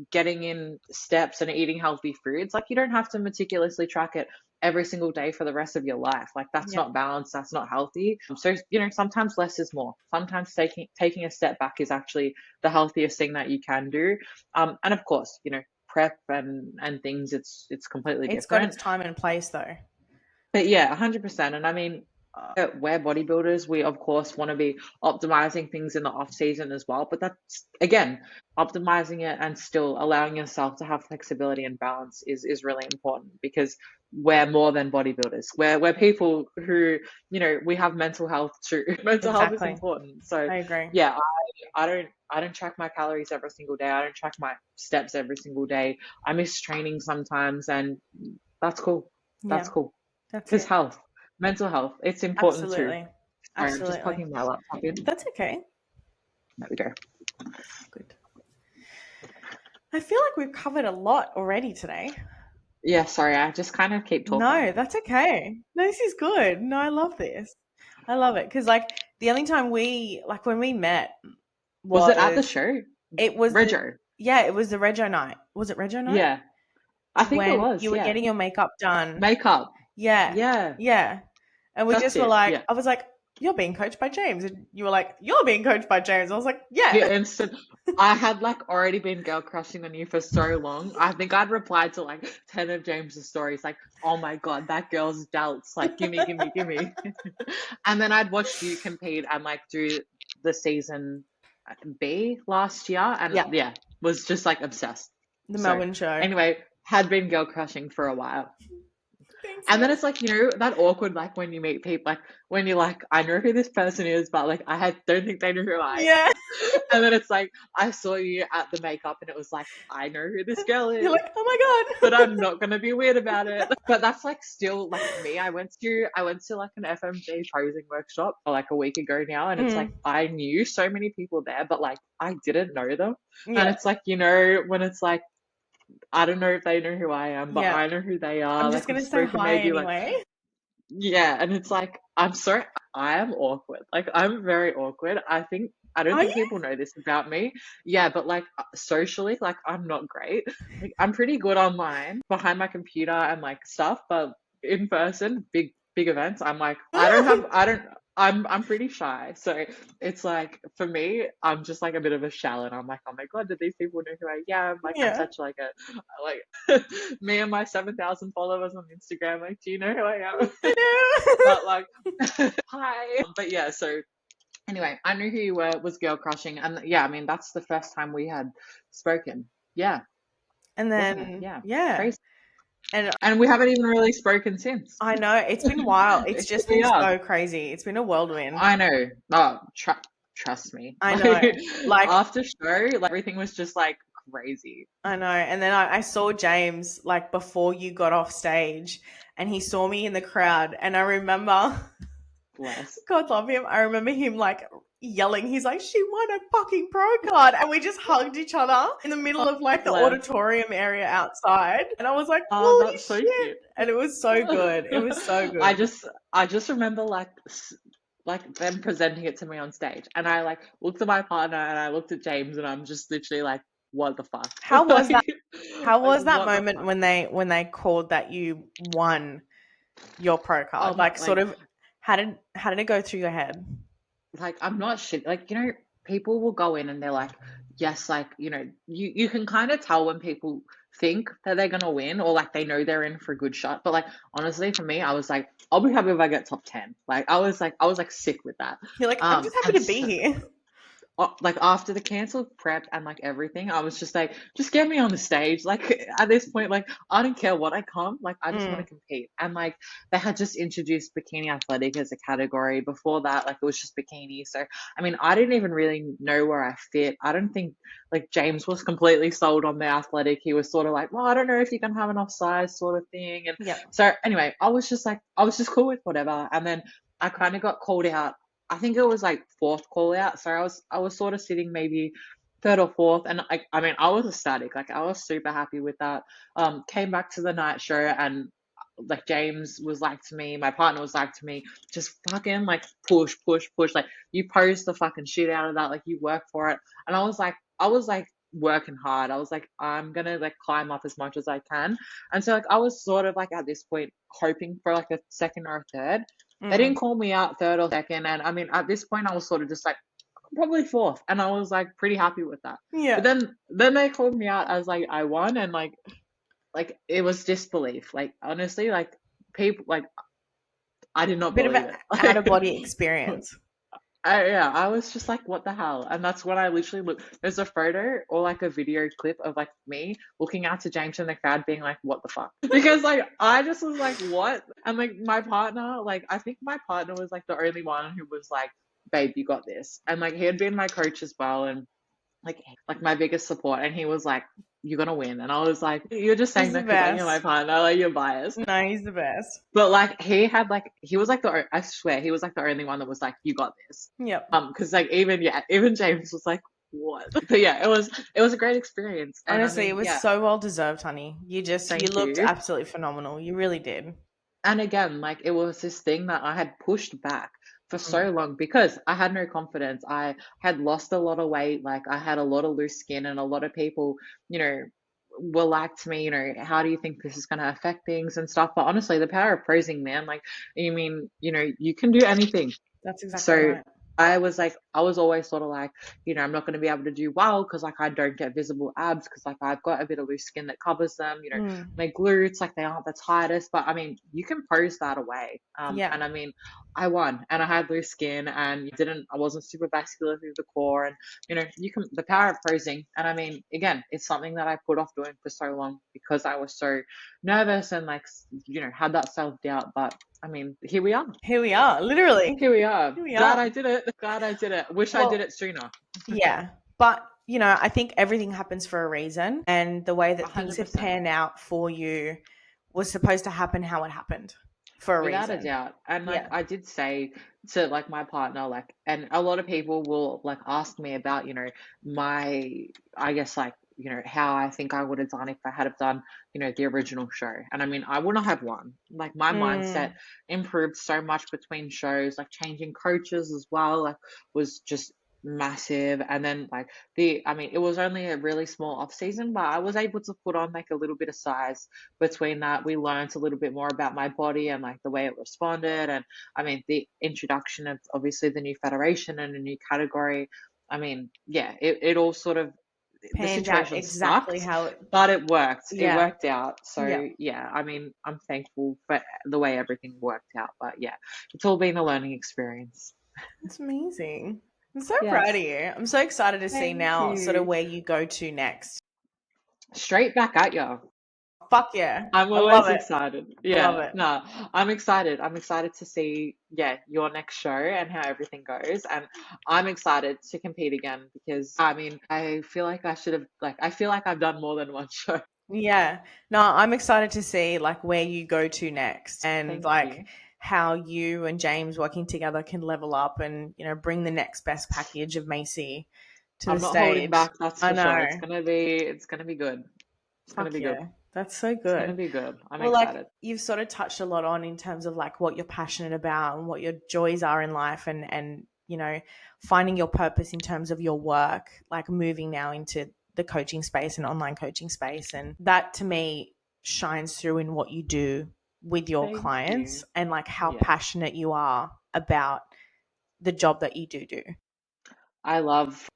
getting in steps and eating healthy foods, like you don't have to meticulously track it every single day for the rest of your life. Like that's Yep. not balanced, that's not healthy. So, sometimes less is more. Sometimes taking a step back is actually the healthiest thing that you can do. And of course, prep and things, it's completely It's got different. its time and place though. But yeah, 100%. And I mean, we're bodybuilders. We of course want to be optimizing things in the off season as well. But that's again, optimizing it and still allowing yourself to have flexibility and balance is really important because we're more than bodybuilders. We're people who, we have mental health too. Mental health is Exactly. important. So I agree. yeah, I don't track my calories every single day. I don't track my steps every single day. I miss training sometimes, and that's cool. Yeah, That's cool. that's Because it. health, mental health, it's important too. Absolutely. Sorry, I'm just Absolutely. plugging my laptop in. That's okay. There we go. Good. I feel like we've covered a lot already today. Yeah, sorry, I just kind of keep talking. No, that's okay. No, this is good. No, I love this. I love it because, like, the only time when we met Was it at the was show? it was the Rego. yeah, it was the Rego night. Was it Rego night Yeah, I think it when was. you were Yeah, getting your makeup done? makeup. Yeah, Yeah, yeah. And we that's just were it. like, Yeah, I was like, "You're being coached by James," and you were like, "You're being coached by James." I was like, yeah. "Yeah, Instant. I had like already been girl crushing on you for so long. I think I'd replied to like 10 of James's stories, like, "Oh my God, that girl's delts! Like, gimme, gimme, gimme." And then I'd watched you compete and like do the season B last year, and yeah." yeah, was just like obsessed. The So Melbourne show. anyway, had been girl crushing for a while. Thanks, And then love. it's like, that awkward, like when you meet people, like when you're like, I know who this person is, but like don't think they know who I Yeah, am. And then it's like, I saw you at the makeup and it was like, I know who this girl you're is, like, "Oh but my god." I'm not gonna be weird about it. But that's like still like me. I went to like an FMJ posing workshop like a week ago now, and it's like Mm, I knew so many people there, but like I didn't know them. And yeah, it's like, when it's like I don't know if they know who I am, but yeah. I know who they I'm are. just Like we've gonna say spoken hi maybe like anyway. yeah, and it's like I'm sorry, I am awkward. Like I'm very awkward. I don't Are think you? people know this about me. Yeah, but like socially, like I'm not great. Like I'm pretty good online behind my computer and like stuff, but in person, big events, I'm like I'm pretty shy. So it's like for me, I'm just like a bit of a shell and I'm like, oh my God, did these people know who I am? Like I'm Yeah. such like a like me and my 7,000 followers on Instagram, like, do you know who I am? I But like hi. But yeah, so anyway, I knew who you were, was girl crushing, and yeah, I mean that's the first time we had spoken. Yeah, And wasn't it? then, Yeah, yeah. crazy. And And we haven't even really spoken since. I know it's been wild. It's Here just we been are. so crazy. It's been a whirlwind. I know. Oh, trust me. I know. Like Like, after show, like everything was just like crazy. I know. And then I saw James like before you got off stage and he saw me in the crowd. And I remember, Bless. God love him, I remember him like yelling. He's like, she won a fucking pro card. And we just hugged each other in the middle of like the Bless. auditorium area outside. And I was like, Oh, holy that's so shit. cute. And it was so good. It was so I good. just remember like them presenting it to me on stage, and I like looked at my partner and I looked at James, and I'm just literally like, what the fuck? How was that? How Like was that what the moment fuck? when they called that you won your pro card? Um, Like, sort like of, how did it go through your head? like I'm not shit. Like people will go in and they're like, yes, like you can kind of tell when people think that they're gonna win or like they know they're in for a good shot. But like honestly, for me, I was like, I'll be happy if I get top 10. Like I was like sick with that. You're like, I'm just happy And to be here. like after the cancelled prep and like everything, I was just like, just get me on the stage. Like at this point, like I don't care what I come, like I just want Mm, to compete. And like they had just introduced bikini athletic as a category. Before that, like it was just bikini. So I mean, I didn't even really know where I fit. I don't think like James was completely sold on the athletic. He was sort of like, well, I don't know if you can have enough size, sort of thing. And yeah. so anyway, I was just cool with whatever. And then I kind of got called out. I think it was like fourth call out. So I was sort of sitting maybe third or fourth, and I mean I was ecstatic. Like I was super happy with that. Came back to the night show, and like James was like to me, my partner was like to me, just fucking like push, push, push. Like you posed the fucking shit out of that. Like you work for it. And I was like working hard. I was like, I'm gonna like climb up as much as I can. And so like I was sort of like at this point hoping for like a second or a third. They Mm, didn't call me out third or second, and I mean at this point I was sort of just like probably fourth, and I was like pretty happy with that. But yeah. then they called me out as like I won, and like it was disbelief. Like honestly, like people like I did not Bit of believe an it. out of body experience. Yeah, I was just like, what the hell? And that's when I literally look. There's a photo or like a video clip of like me looking out to James in the crowd, being like, what the fuck? Because like I just was like, what? And like my partner, like I think my partner was like the only one who was like, babe, you got this. And like he had been my coach as well, and like my biggest support, and he was like, you're gonna win. And I was like, you're just saying He's the that because like you're my best. partner, like you're biased. No, he's the best. But like he was like I swear he was like the only one that was like, you got this. Yep. Because like even James was like, what? But yeah, it was a great experience. And I Honestly, it mean, was yeah, so well deserved, honey. You thank looked you. absolutely phenomenal. You really did. And again, like it was this thing that I had pushed back for Mm. so long because I had no confidence. I had lost a lot of weight, like I had a lot of loose skin, and a lot of people, you know, were like to me, how do you think this is going to affect things and stuff? But honestly, the power of praising, man, like, you mean, you can do anything. That's exactly So right. I was always sort of like, I'm not going to be able to do well because like I don't get visible abs because like I've got a bit of loose skin that covers them, Mm. my glutes, like they aren't the tightest, but I mean, you can pose that away. Yeah. And I mean, I won and I had loose skin and I wasn't super vascular through the core, and the power of posing. And I mean, again, it's something that I put off doing for so long because I was so nervous and like, had that self doubt. But I mean, here we are. Here we are, literally. Here we are. Here we Glad are. I did it. Glad I did it. Wish I did Well, it sooner. yeah. But, I think everything happens for a reason. And the way that things have 100%. panned out for you was supposed to happen how it happened for a Without a reason. doubt. And like Yeah. I did say to like my partner, like, and a lot of people will like ask me about, my, I guess like, how I think I would have done if I had have done, the original show. And I mean, I wouldn't have won. Like my mindset Mm. improved so much between shows, like changing coaches as well, like was just massive. And then like I mean, it was only a really small off season, but I was able to put on like a little bit of size between that. We learned a little bit more about my body and like the way it responded. And I mean, the introduction of obviously the new federation and a new category. I mean, yeah, it all sort of, the Panned out situation exactly sucked, how it. but it worked. It Yeah. worked out. Yeah. So yeah, I mean, I'm thankful for the way everything worked out. But yeah, it's all been a learning experience. It's amazing. I'm so proud of Yes. you. I'm so excited to see Thank now sort of you. where you go to next. Straight back at you. Fuck yeah. I'm I love always it. excited. Love Yeah, it. no, I'm excited. I'm excited to see, yeah, your next show and how everything goes. And I'm excited to compete again because I mean, I feel like I feel like I've done more than one show. Yeah. No, I'm excited to see like where you go to next and Thank like you. how you and James working together can level up and, bring the next best package of Macie to the I'm not holding stage. back, that's I for sure. know. It's gonna be good. It's gonna Fuck be good. yeah. That's so It's gonna good. be good. I'm Well, like excited. you've sort of touched a lot on in terms of like what you're passionate about and what your joys are in life and finding your purpose in terms of your work, like moving now into the coaching space and online coaching space. And that to me shines through in what you do with your Thank clients you. and like how Yeah. passionate you are about the job that you do. I love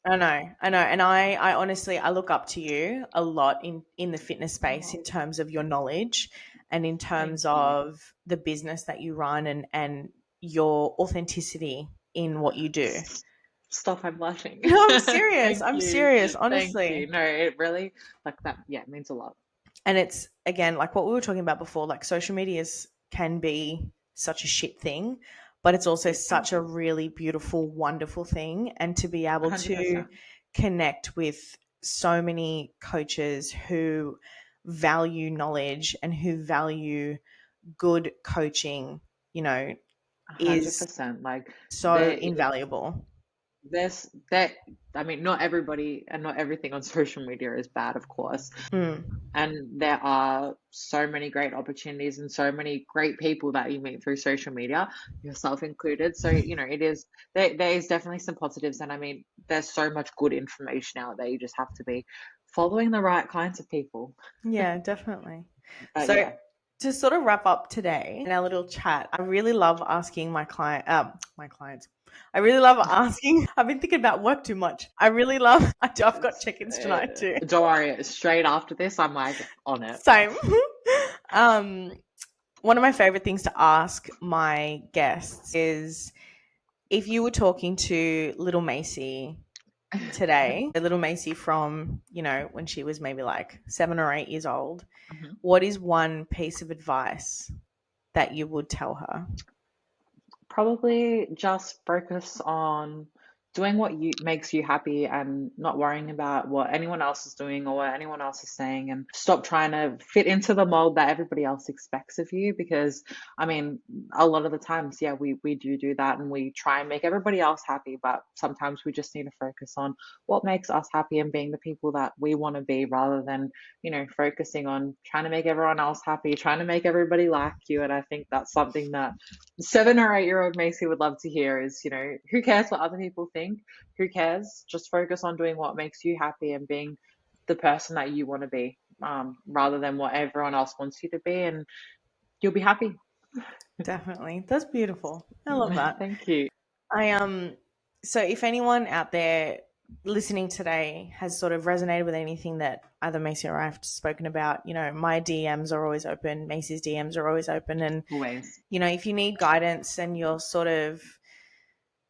I know. And I honestly, I look up to you a lot in the fitness space oh, in terms of your knowledge and in thank terms you. of the business that you run and your authenticity in what you do. Stop, I'm blushing. No, I'm serious. Thank I'm you. serious, Thank you. honestly. No, it really like that, yeah, it means a lot. And it's again like what we were talking about before, like social medias can be such a shit thing, but it's also It can such a be. really beautiful, wonderful thing. And to be able to 100%. connect with so many coaches who value knowledge and who value good coaching, is 100%. Like so there invaluable. there's that I mean, not everybody and not everything on social media is bad, of course. Mm, And there are so many great opportunities and so many great people that you meet through social media, yourself included. So, it is there is definitely some positives. And I mean, there's so much good information out there. You just have to be following the right kinds of people. yeah, definitely. But So yeah, to sort of wrap up today in our little chat, I really love asking my clients. I really love asking. I've been thinking about work too much. I've got check-ins tonight too. don't worry, straight after this, I'm like on it. Same. um, one of my favorite things to ask my guests is if you were talking to little Macie today, the little Macie from, when she was maybe like 7 or 8 years old, what is one piece of advice that you would tell her? Probably just focus on doing what makes you happy and not worrying about what anyone else is doing or what anyone else is saying, and stop trying to fit into the mold that everybody else expects of you, because I mean, a lot of the times, yeah, we do that, and we try and make everybody else happy, but sometimes we just need to focus on what makes us happy and being the people that we want to be, rather than focusing on trying to make everyone else happy, trying to make everybody like you. And I think that's something that 7 or 8 year old Macie would love to hear is, who cares what other people think? Who cares? Just focus on doing what makes you happy and being the person that you want to be, rather than what everyone else wants you to be, and you'll be happy. Definitely. That's beautiful. I love that. Thank you. So if anyone out there listening today has sort of resonated with anything that either Macie or I have spoken about, my DMs are always open. Macie's DMs are always open. And, Always. If you need guidance and you're sort of,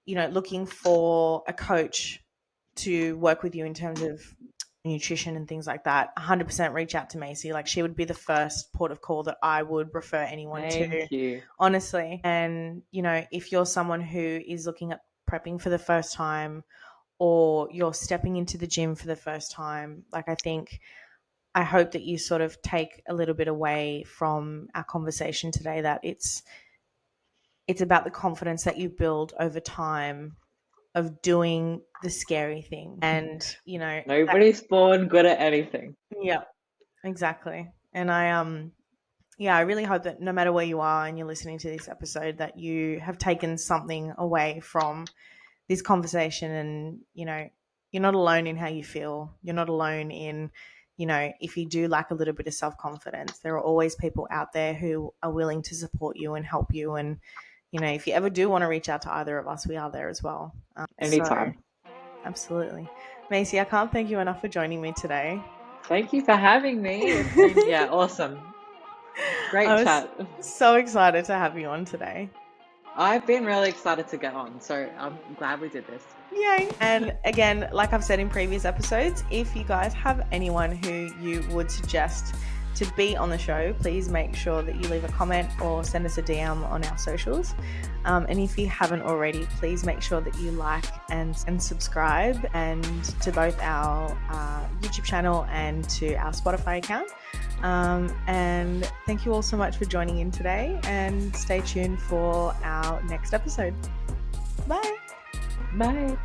looking for a coach to work with you in terms of nutrition and things like that, 100% reach out to Macie. Like, she would be the first port of call that I would refer anyone to. Thank you. Honestly. And, if you're someone who is looking at prepping for the first time, or you're stepping into the gym for the first time, like, I hope that you sort of take a little bit away from our conversation today, that it's about the confidence that you build over time of doing the scary thing. And, nobody's born good at anything. Yeah, exactly. And I really hope that no matter where you are and you're listening to this episode, that you have taken something away from this conversation. And, you're not alone in how you feel. You're not alone in, if you do lack a little bit of self-confidence, there are always people out there who are willing to support you and help you. And, if you ever do want to reach out to either of us, we are there as well. Anytime. So, absolutely. Macie, I can't thank you enough for joining me today. Thank you for having me. It's been, yeah, awesome. Great chat. So excited to have you on today. I've been really excited to get on, so I'm glad we did this. Yay. And again, like I've said in previous episodes, if you guys have anyone who you would suggest to be on the show, please make sure that you leave a comment or send us a DM on our socials. And if you haven't already, please make sure that you like and subscribe, and to both our YouTube channel and to our Spotify account. And thank you all so much for joining in today, and stay tuned for our next episode. Bye. Bye.